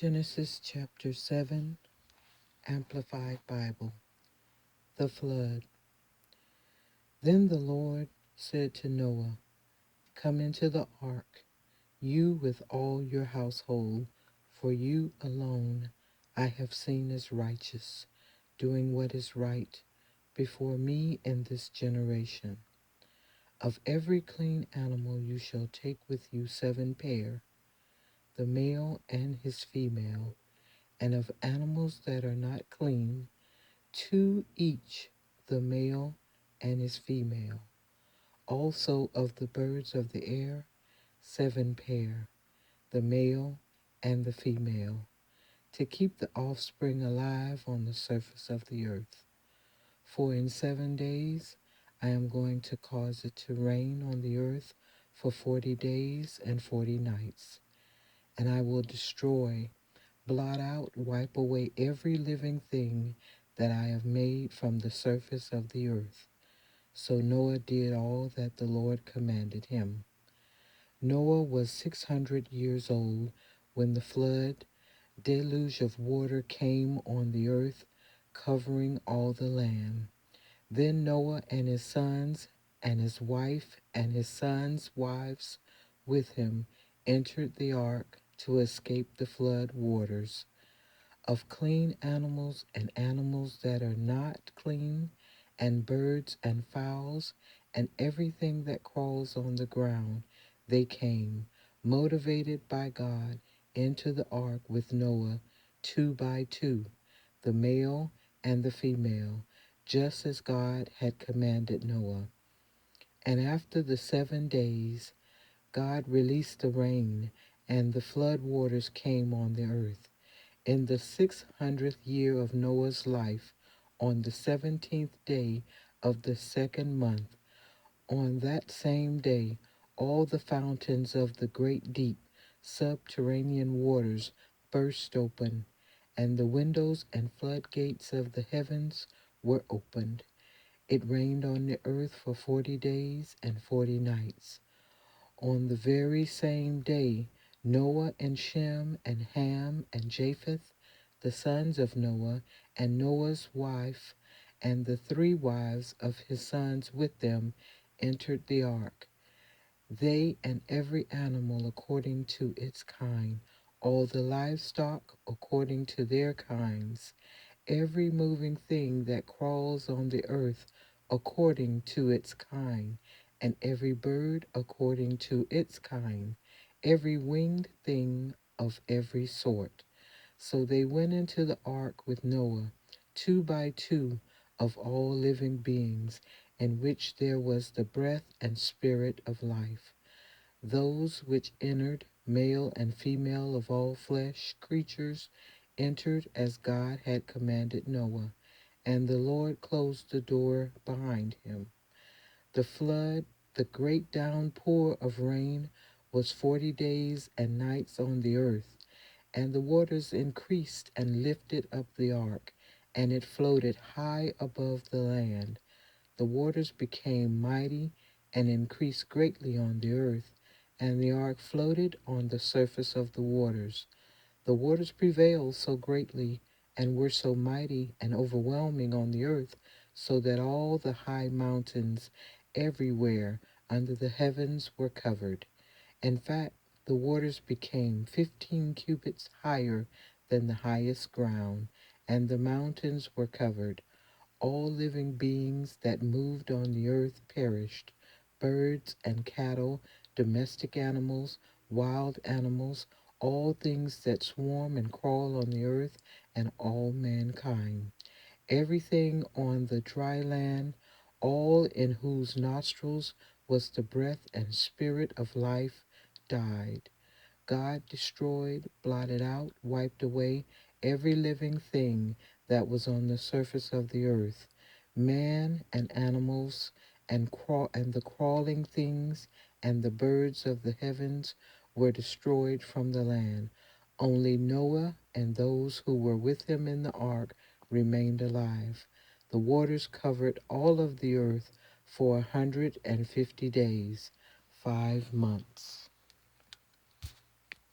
Genesis chapter 7, Amplified Bible. The flood. Then the Lord said to Noah, "Come into the ark, you with all your household, for you alone I have seen as righteous, doing what is right before me in this generation. Of every clean animal you shall take with you 7 pair, the male and his female, and of animals that are not clean, 2 each, the male and his female. Also of the birds of the air, 7 pair, the male and the female, to keep the offspring alive on the surface of the earth. For in 7 days I am going to cause it to rain on the earth for 40 days and 40 nights. And I will destroy, blot out, wipe away every living thing that I have made from the surface of the earth." So Noah did all that the Lord commanded him. Noah was 600 years old when the flood, deluge of water, came on the earth, covering all the land. Then Noah and his sons and his wife and his sons' wives with him entered the ark to escape the flood waters. Of clean animals and animals that are not clean, and birds and fowls, and everything that crawls on the ground, they came, motivated by God, into the ark with Noah, 2 by 2, the male and the female, just as God had commanded Noah. And after the 7 days, God released the rain, and the flood waters came on the earth. In the 600th year of Noah's life, on the 17th day of the 2nd month, on that same day, all the fountains of the great deep, subterranean waters, burst open, and the windows and floodgates of the heavens were opened. It rained on the earth for 40 days and 40 nights. On the very same day, Noah and Shem and Ham and Japheth, the sons of Noah, and Noah's wife, and the 3 wives of his sons with them, entered the ark, they and every animal according to its kind, all the livestock according to their kinds, every moving thing that crawls on the earth according to its kind, and every bird according to its kind, every winged thing of every sort. So they went into the ark with Noah, 2 by 2, of all living beings, in which there was the breath and spirit of life. Those which entered, male and female of all flesh creatures, entered as God had commanded Noah, and the Lord closed the door behind him. The flood, the great downpour of rain, was 40 days and nights on the earth, and the waters increased and lifted up the ark, and it floated high above the land. The waters became mighty and increased greatly on the earth, and the ark floated on the surface of the waters. The waters prevailed so greatly and were so mighty and overwhelming on the earth, so that all the high mountains everywhere under the heavens were covered. In fact, the waters became 15 cubits higher than the highest ground, and the mountains were covered. All living beings that moved on the earth perished, birds and cattle, domestic animals, wild animals, all things that swarm and crawl on the earth, and all mankind. Everything on the dry land, all in whose nostrils was the breath and spirit of life, died. God destroyed, blotted out, wiped away every living thing that was on the surface of the earth, man and animals, and the crawling things and the birds of the heavens were destroyed from the land. Only Noah and those who were with him in the ark remained alive. The waters covered all of the earth for 150 days, 5 months.